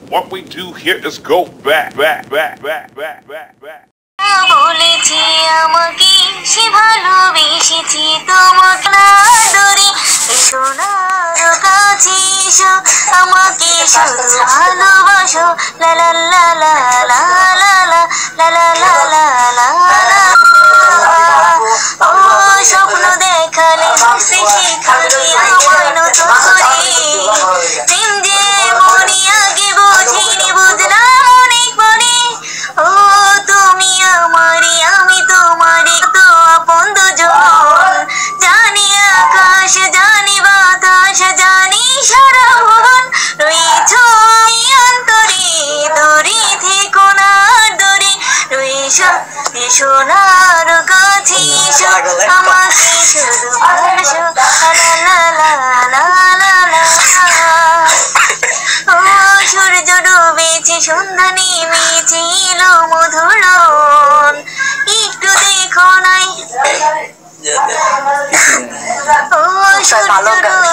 What we do here is go back. বলেছি আমাকে সে ভালোবেসেছি তোমাকে না দূরে এসো না আরো কাছে এসো আমাকে শুধু ভালোবাসো লা লা লা লা লা লা লা লা লা লা লা লা লা ও স্বপ্ন দেখালে হাসি শেখালে আমায় নতুন করে প্রেম যে মনে আগে বুঝিনি বুঝলাম অনেক পরে ও তুমি আমারে আমি তোমারে তো আপন দুজন জানি আকাশ জানি বাতাস জানি সারা ভুবন রয়েছ অন্তরে দূরে থেকো না দূরে রয়েছ এসো না আরো কাছে এসো আমাকে শুধু ভালোবাসো লা লা লা লা লা লা ও সূর্য ডুবেছে সন্ধ্যা নেমেছে এলো মধুরন একটু দেখো নাই ও সূর্য ডুবে